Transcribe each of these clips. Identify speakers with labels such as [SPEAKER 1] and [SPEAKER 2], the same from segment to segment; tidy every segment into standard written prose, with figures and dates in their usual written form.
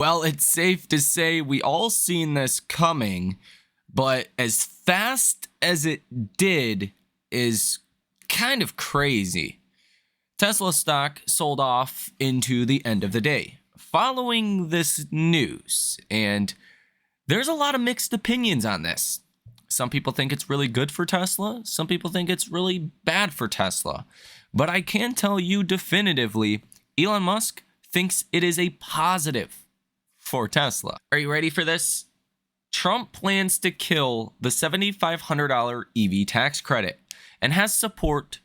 [SPEAKER 1] Well, it's safe to say we all seen this coming, but as fast as it did is kind of crazy. Tesla stock sold off into the end of the day following this news, and there's a lot of mixed opinions on this. Some people think it's really good for Tesla, some people think it's really bad for Tesla. But I can tell you definitively, Elon Musk thinks it is a positive for Tesla. Are you ready for this? Trump plans to kill the $7,500 EV tax credit and has support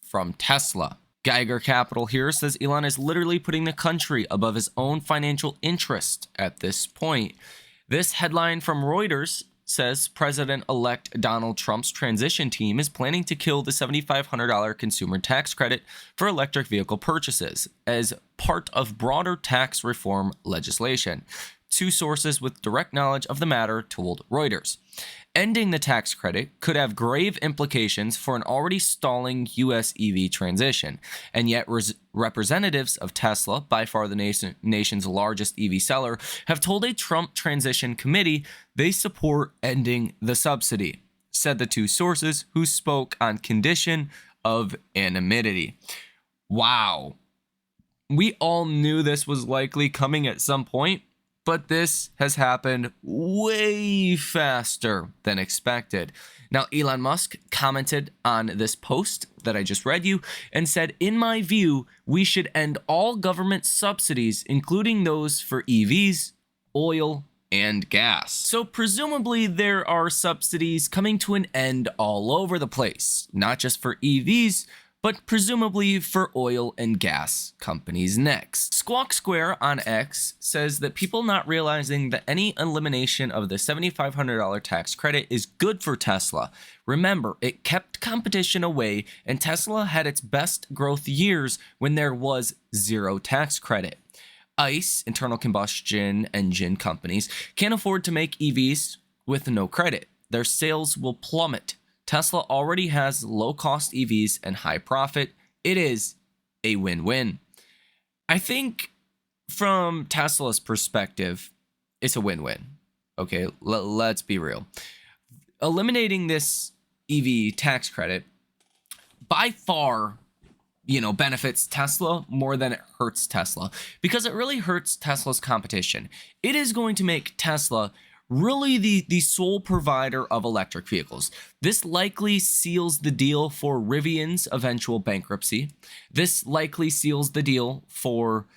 [SPEAKER 1] from Tesla. Geiger Capital here says Elon is literally putting the country above his own financial interest at this point. This headline from Reuters says President-elect Donald Trump's transition team is planning to kill the $7,500 consumer tax credit for electric vehicle purchases as part of broader tax reform legislation. Two sources with direct knowledge of the matter told Reuters. Ending the tax credit could have grave implications for an already stalling U.S. EV transition, and yet representatives of Tesla, by far the nation's largest EV seller, have told a Trump transition committee they support ending the subsidy, said the two sources who spoke on condition of anonymity. Wow. We all knew this was likely coming at some point, but this has happened way faster than expected. Now, Elon Musk commented on this post that I just read you and said, "In my view, we should end all government subsidies, including those for EVs, oil, and gas." So presumably there are subsidies coming to an end all over the place, not just for EVs, but presumably for oil and gas companies next. Squawk Square on X says that people not realizing that any elimination of the $7,500 tax credit is good for Tesla. Remember, it kept competition away, and Tesla had its best growth years when there was zero tax credit. ICE, internal combustion engine companies, can't afford to make EVs with no credit. Their sales will plummet. Tesla already has low-cost EVs and high profit. It is a win-win. I think from Tesla's perspective, it's a win-win. Okay, let's be real. Eliminating this EV tax credit by far, benefits Tesla more than it hurts Tesla, because it really hurts Tesla's competition. It is going to make Tesla really the sole provider of electric vehicles. This likely seals the deal for Rivian's eventual bankruptcy. This likely seals the deal for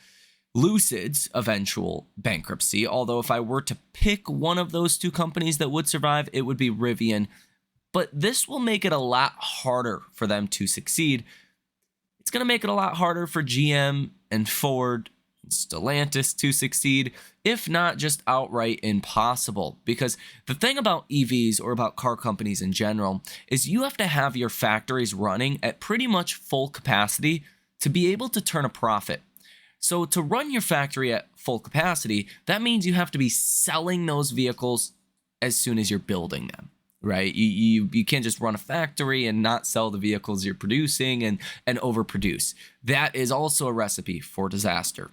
[SPEAKER 1] Lucid's eventual bankruptcy. Although if I were to pick one of those two companies that would survive, it would be Rivian. But this will make it a lot harder for them to succeed. It's going to make it a lot harder for GM and Ford, Stellantis to succeed, if not just outright impossible. Because the thing about EVs, or about car companies in general, is you have to have your factories running at pretty much full capacity to be able to turn a profit. So to run your factory at full capacity, that means you have to be selling those vehicles as soon as you're building them. Right? You can't just run a factory and not sell the vehicles you're producing and overproduce. That is also a recipe for disaster.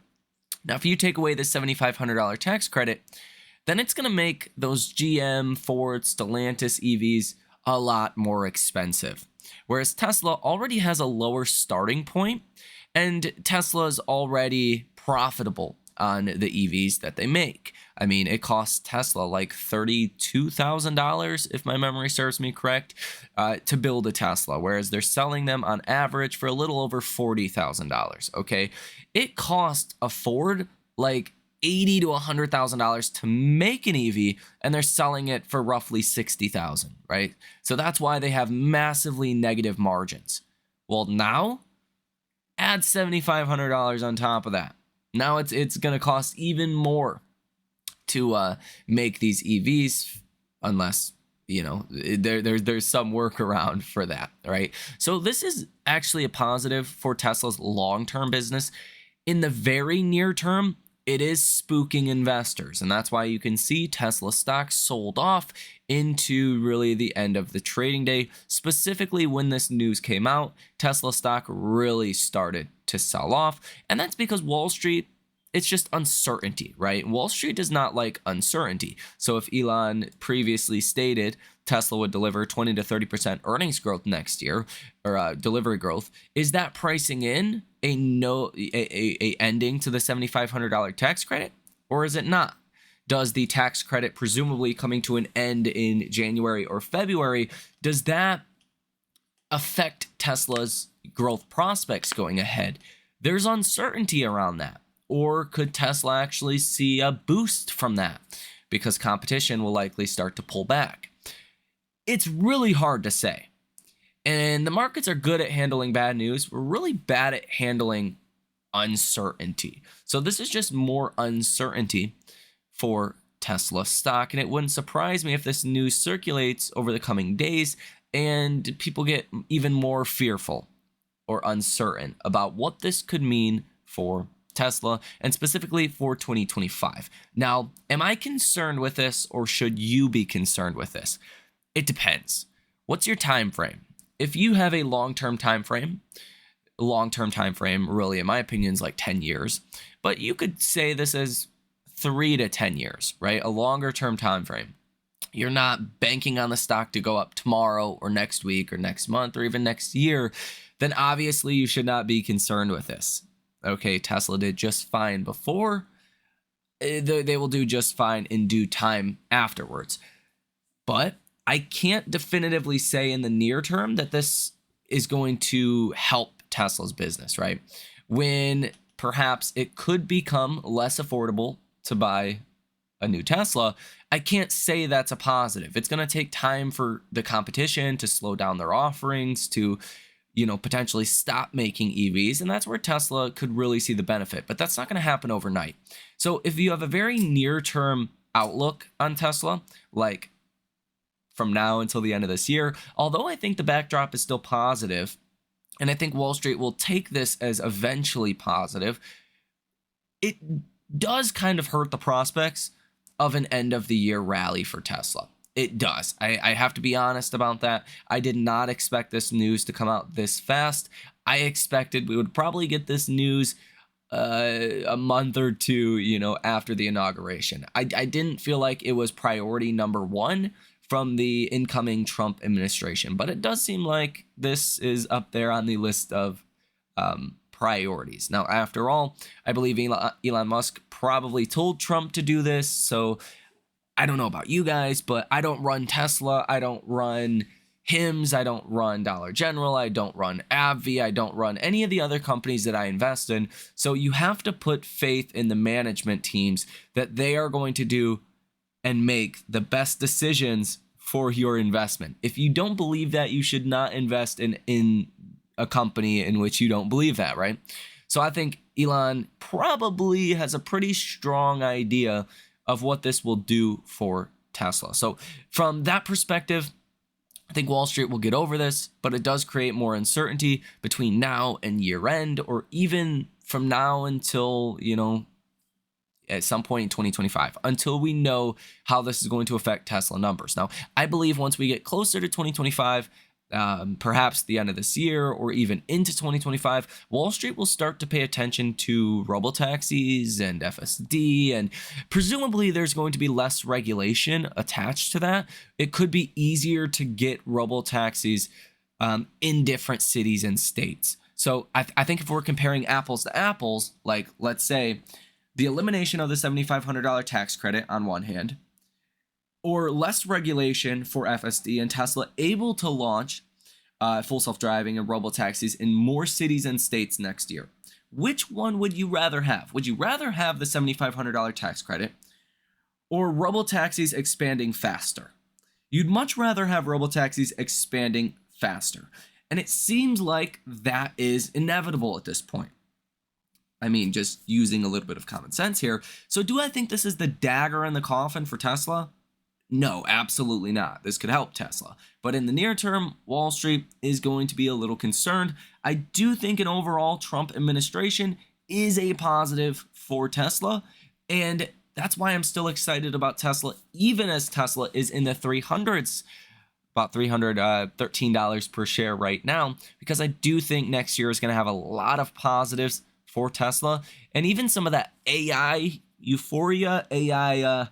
[SPEAKER 1] Now, if you take away the $7,500 tax credit, then it's going to make those GM, Ford, Stellantis EVs a lot more expensive. Whereas Tesla already has a lower starting point, and Tesla is already profitable on the EVs that they make. I mean, it costs Tesla like $32,000, if my memory serves me correct, to build a Tesla, whereas they're selling them on average for a little over $40,000, okay? It cost a Ford like $80,000 to $100,000 to make an EV, and they're selling it for roughly $60,000, right? So that's why they have massively negative margins. Well, now, add $7,500 on top of that. Now it's going to cost even more to make these EVs, unless there's some workaround for that, right? So this is actually a positive for Tesla's long-term business. In the very near term, it is spooking investors, and that's why you can see Tesla stock sold off into really the end of the trading day. Specifically, when this news came out, Tesla stock really started to sell off, and that's because Wall Street it's just uncertainty, right? Wall Street does not like uncertainty. So if Elon previously stated Tesla would deliver 20 to 30% earnings growth next year, or delivery growth, is that pricing in a ending to the $7,500 tax credit, or is it not? Does the tax credit presumably coming to an end in January or February, does that affect Tesla's growth prospects going ahead? There's uncertainty around that. Or could Tesla actually see a boost from that because competition will likely start to pull back? It's really hard to say. And the markets are good at handling bad news. We're really bad at handling uncertainty. So this is just more uncertainty for Tesla stock. And it wouldn't surprise me if this news circulates over the coming days and people get even more fearful or uncertain about what this could mean for Tesla, and specifically for 2025. Now, am I concerned with this, or should you be concerned with this? It depends. What's your time frame? If you have a long-term time frame really, in my opinion, is like 10 years, but you could say this as 3 to 10 years, right? A longer-term time frame. You're not banking on the stock to go up tomorrow or next week or next month or even next year, then obviously you should not be concerned with this. Okay, Tesla did just fine before. They will do just fine in due time afterwards. But I can't definitively say in the near term that this is going to help Tesla's business, right? When perhaps it could become less affordable to buy a new Tesla, I can't say that's a positive. It's going to take time for the competition to slow down their offerings, to potentially stop making EVs. And that's where Tesla could really see the benefit. But that's not going to happen overnight. So if you have a very near-term outlook on Tesla, like from now until the end of this year, although I think the backdrop is still positive, and I think Wall Street will take this as eventually positive, it does kind of hurt the prospects of an end-of-the-year rally for Tesla. It does. I have to be honest about that. I did not expect this news to come out this fast. I expected we would probably get this news a month or two, after the inauguration. I didn't feel like it was priority number one from the incoming Trump administration, but it does seem like this is up there on the list of priorities. Now, after all, I believe Elon Musk probably told Trump to do this, so I don't know about you guys, but I don't run Tesla, I don't run HIMS, I don't run Dollar General, I don't run AbbVie, I don't run any of the other companies that I invest in. So you have to put faith in the management teams that they are going to do and make the best decisions for your investment. If you don't believe that, you should not invest in a company in which you don't believe that, right? So I think Elon probably has a pretty strong idea of what this will do for Tesla. So from that perspective, I think Wall Street will get over this, but it does create more uncertainty between now and year end, or even from now until, at some point in 2025, until we know how this is going to affect Tesla numbers. Now, I believe once we get closer to 2025, perhaps the end of this year or even into 2025, Wall Street will start to pay attention to robotaxis and FSD, and presumably there's going to be less regulation attached to that. It could be easier to get robotaxis in different cities and states. So I think if we're comparing apples to apples, like let's say the elimination of the $7,500 tax credit on one hand, or less regulation for FSD and Tesla able to launch full self-driving and robotaxis in more cities and states next year. Which one would you rather have? Would you rather have the $7,500 tax credit or robotaxis expanding faster? You'd much rather have robotaxis expanding faster. And it seems like that is inevitable at this point. I mean, just using a little bit of common sense here. So do I think this is the dagger in the coffin for Tesla? No, absolutely not. This could help Tesla. But in the near term, Wall Street is going to be a little concerned. I do think an overall Trump administration is a positive for Tesla. And that's why I'm still excited about Tesla, even as Tesla is in the 300s, about $313 per share right now, because I do think next year is going to have a lot of positives for Tesla, and even some of that AI euphoria, AI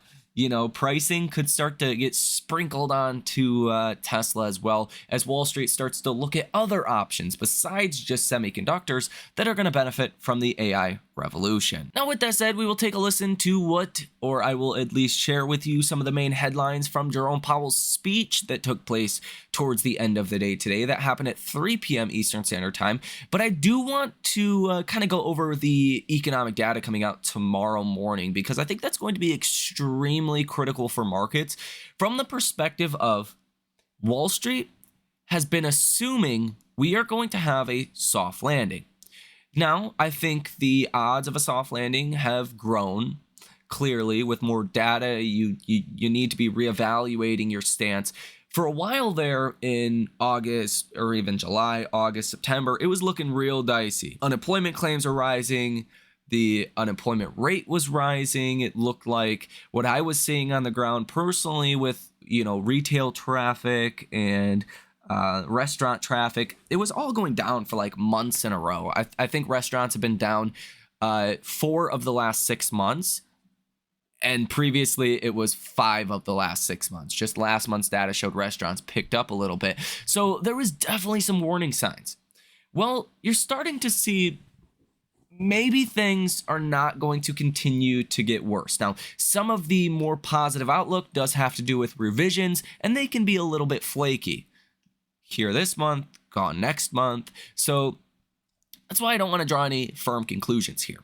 [SPEAKER 1] pricing could start to get sprinkled onto Tesla, as well as Wall Street starts to look at other options besides just semiconductors that are going to benefit from the AI revolution. Now, with that said, we will take a listen to I will at least share with you some of the main headlines from Jerome Powell's speech that took place towards the end of the day today. That happened at 3 p.m. Eastern Standard Time. But I do want to kind of go over the economic data coming out tomorrow morning, because I think that's going to be extremely critical for markets from the perspective of Wall Street has been assuming we are going to have a soft landing. Now, I think the odds of a soft landing have grown. Clearly, with more data, you need to be reevaluating your stance. For a while there in August, or even July, August, September, it was looking real dicey. Unemployment claims are rising. The unemployment rate was rising. It looked like what I was seeing on the ground personally with, retail traffic and restaurant traffic, it was all going down for like months in a row. I think restaurants have been down 4 of the last 6 months. And previously, it was 5 of the last 6 months. Just last month's data showed restaurants picked up a little bit. So there was definitely some warning signs. Well, you're starting to see maybe things are not going to continue to get worse. Now, some of the more positive outlook does have to do with revisions, and they can be a little bit flaky. Here this month, gone next month. So that's why I don't want to draw any firm conclusions here.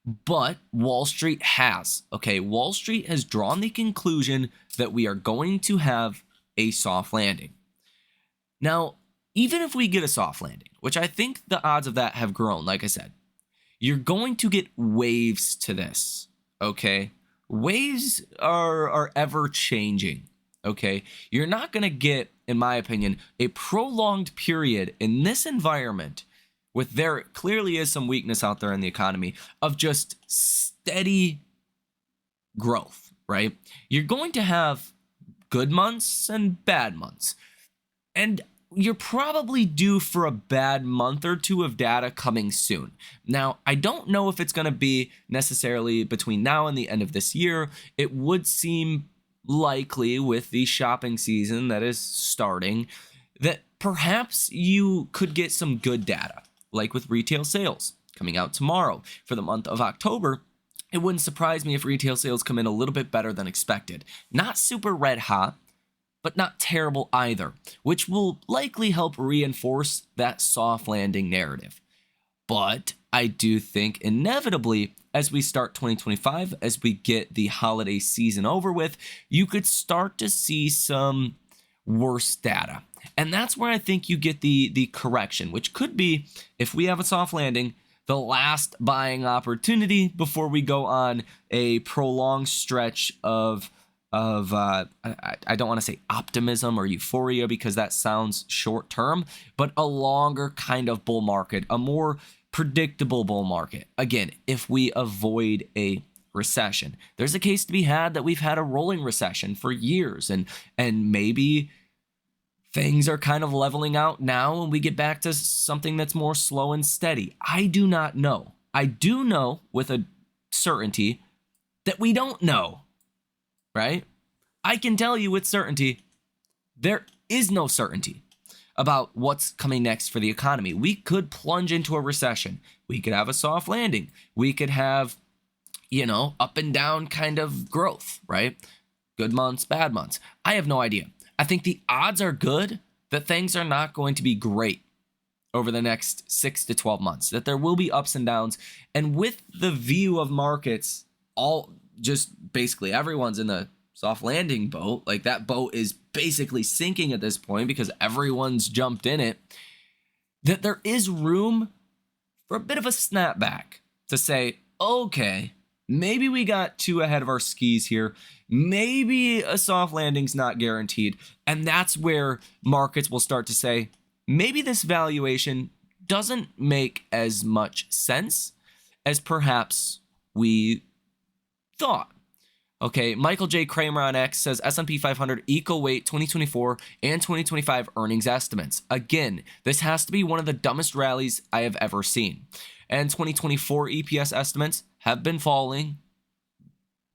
[SPEAKER 1] But Wall Street has. Wall Street has drawn the conclusion that we are going to have a soft landing. Now, even if we get a soft landing, which I think the odds of that have grown, like I said, you're going to get waves to this, Waves are ever changing, You're not going to get, in my opinion, a prolonged period in this environment with there clearly is some weakness out there in the economy of just steady growth, right? You're going to have good months and bad months. And you're probably due for a bad month or two of data coming soon. Now, I don't know if it's going to be necessarily between now and the end of this year. It would seem likely with the shopping season that is starting that perhaps you could get some good data, like with retail sales coming out tomorrow for the month of October. It wouldn't surprise me if retail sales come in a little bit better than expected. Not super red hot, but not terrible either, which will likely help reinforce that soft landing narrative. But I do think inevitably, as we start 2025, as we get the holiday season over with, you could start to see some worse data. And that's where I think you get the correction, which could be, if we have a soft landing, the last buying opportunity before we go on a prolonged stretch of I don't want to say optimism or euphoria because that sounds short term, but a longer kind of bull market, a more predictable bull market. Again, if we avoid a recession, there's a case to be had that we've had a rolling recession for years, and maybe things are kind of leveling out now and we get back to something that's more slow and steady. I do not know. I do know with a certainty that we don't know, right? I can tell you with certainty, there is no certainty about what's coming next for the economy. We could plunge into a recession. We could have a soft landing. We could have, up and down kind of growth, right? Good months, bad months. I have no idea. I think the odds are good that things are not going to be great over the next 6 to 12 months, that there will be ups and downs. And with the view of markets, basically everyone's in the soft landing boat. Like that boat is basically sinking at this point because everyone's jumped in it, that there is room for a bit of a snapback to say, okay, maybe we got too ahead of our skis here. Maybe a soft landing's not guaranteed. And that's where markets will start to say, maybe this valuation doesn't make as much sense as perhaps we thought. Okay, Michael J. Kramer on X says S&P 500 equal weight 2024 and 2025 earnings estimates. Again, this has to be one of the dumbest rallies I have ever seen. And 2024 EPS estimates have been falling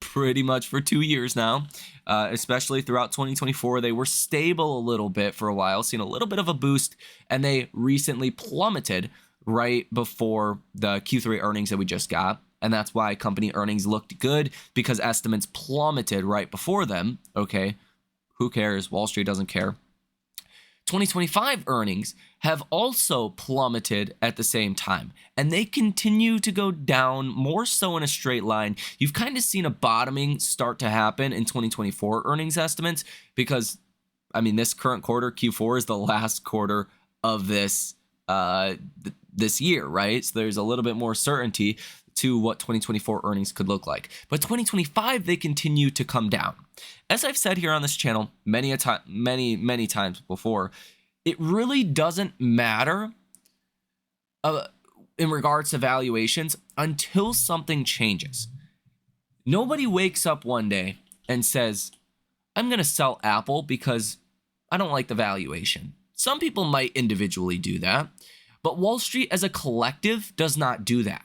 [SPEAKER 1] pretty much for 2 years now, especially throughout 2024. They were stable a little bit for a while, seeing a little bit of a boost, and they recently plummeted right before the Q3 earnings that we just got. And that's why company earnings looked good, because estimates plummeted right before them. Okay, who cares? Wall Street doesn't care. 2025 earnings have also plummeted at the same time, and they continue to go down more so in a straight line. You've kind of seen a bottoming start to happen in 2024 earnings estimates, because, I mean, this current quarter, Q4, is the last quarter of this this year, right? So there's a little bit more certainty to what 2024 earnings could look like. But 2025, they continue to come down. As I've said here on this channel many times before, it really doesn't matter in regards to valuations until something changes. Nobody wakes up one day and says, I'm going to sell Apple because I don't like the valuation. Some people might individually do that, but Wall Street as a collective does not do that.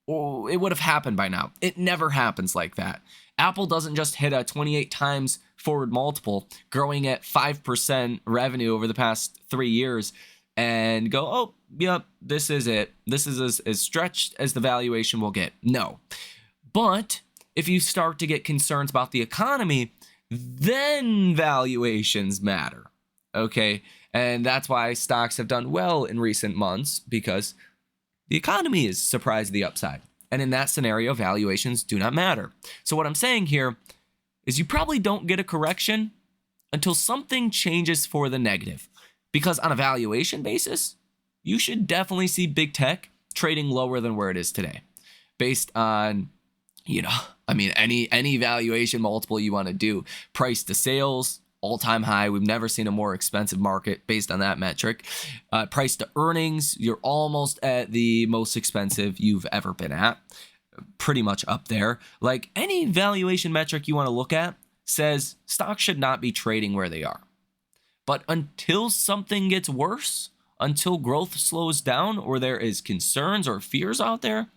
[SPEAKER 1] Well, it would have happened by now. It never happens like that. Apple doesn't just hit a 28 times forward multiple, growing at 5% revenue over the past 3 years, and go, oh, yep, this is it. This is as stretched as the valuation will get. No. But if you start to get concerns about the economy, then valuations matter. Okay? And that's why stocks have done well in recent months, because the economy is surprised to the upside. And in that scenario, valuations do not matter. So what I'm saying here is you probably don't get a correction until something changes for the negative. Because on a valuation basis, you should definitely see big tech trading lower than where it is today. Based on, any valuation multiple you want to do. Price to sales, all-time high. We've never seen a more expensive market based on that metric. Price to earnings, you're almost at the most expensive you've ever been at. Pretty much up there. Like, any valuation metric you want to look at says stocks should not be trading where they are. But until something gets worse, until growth slows down, or there is concerns or fears out there,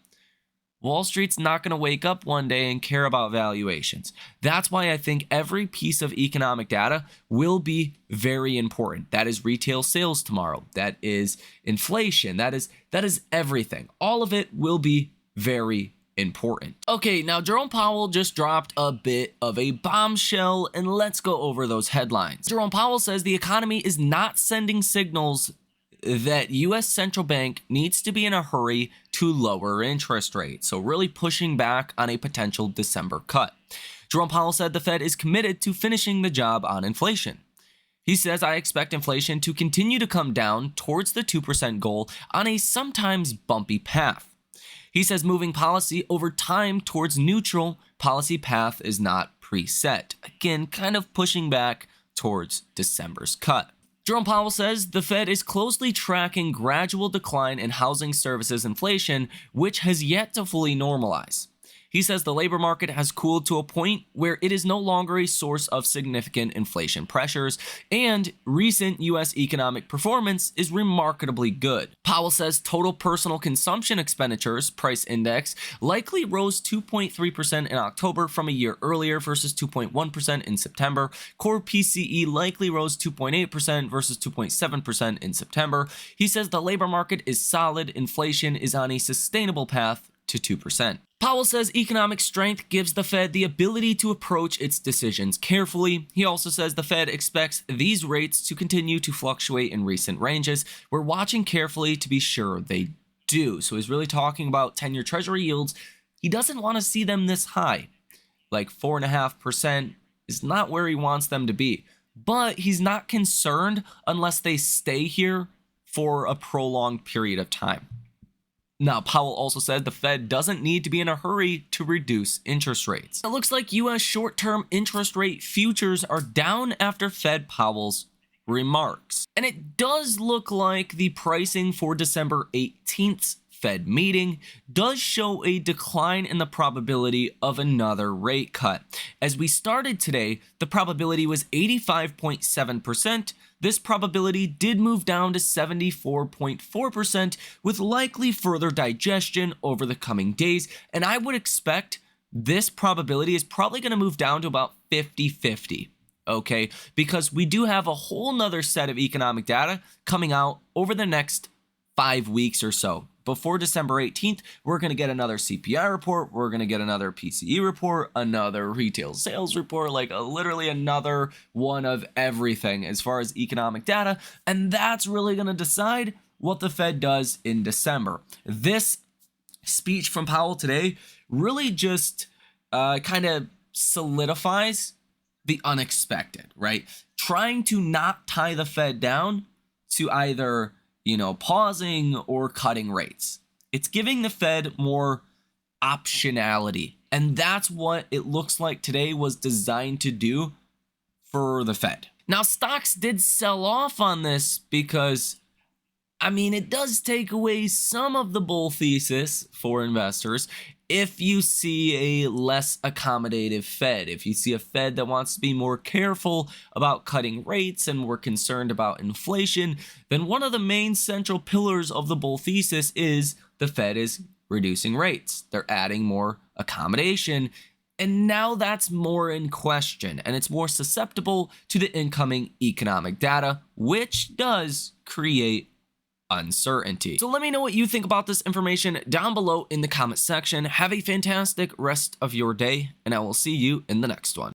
[SPEAKER 1] Wall Street's not going to wake up one day and care about valuations. That's why I think every piece of economic data will be very important. That is retail sales tomorrow. That is inflation. That is everything. All of it will be very important. Okay, now Jerome Powell just dropped a bit of a bombshell, and let's go over those headlines. Jerome Powell says the economy is not sending signals that U.S. central bank needs to be in a hurry to lower interest rates, so really pushing back on a potential December cut. Jerome Powell said the Fed is committed to finishing the job on inflation. He says, I expect inflation to continue to come down towards the 2% goal on a sometimes bumpy path. He says moving policy over time towards neutral policy path is not preset. Again, kind of pushing back towards December's cut. Jerome Powell says the Fed is closely tracking gradual decline in housing services inflation, which has yet to fully normalize. He says the labor market has cooled to a point where it is no longer a source of significant inflation pressures, and recent U.S. economic performance is remarkably good. Powell says total personal consumption expenditures price index likely rose 2.3% in October from a year earlier versus 2.1% in September. Core PCE likely rose 2.8% versus 2.7% in September. He says the labor market is solid, inflation is on a sustainable path to 2%. Powell says economic strength gives the Fed the ability to approach its decisions carefully. He also says the Fed expects these rates to continue to fluctuate in recent ranges. We're watching carefully to be sure they do. So he's really talking about 10-year Treasury yields. He doesn't want to see them this high. Like 4.5% is not where he wants them to be. But he's not concerned unless they stay here for a prolonged period of time. Now, Powell also said the Fed doesn't need to be in a hurry to reduce interest rates. It looks like U.S. short-term interest rate futures are down after Fed Powell's remarks. And it does look like the pricing for December 18th's Fed meeting does show a decline in the probability of another rate cut. As we started today, the probability was 85.7%. This probability did move down to 74.4% with likely further digestion over the coming days, and I would expect this probability is probably going to move down to about 50-50. Okay, because we do have a whole nother set of economic data coming out over the next 5 weeks or so. Before December 18th, we're going to get another CPI report, we're going to get another PCE report, another retail sales report, like literally another one of everything as far as economic data, and that's really going to decide what the Fed does in December. This speech from Powell today really just kind of solidifies the unexpected, right? Trying to not tie the Fed down to either, pausing or cutting rates. It's giving the Fed more optionality. And that's what it looks like today was designed to do for the Fed. Now, stocks did sell off on this because, it does take away some of the bull thesis for investors. If you see a less accommodative Fed, if you see a Fed that wants to be more careful about cutting rates and more concerned about inflation, then one of the main central pillars of the bull thesis is the Fed is reducing rates. They're adding more accommodation, and now that's more in question, and it's more susceptible to the incoming economic data, which does create uncertainty. So let me know what you think about this information down below in the comment section. Have a fantastic rest of your day, and I will see you in the next one.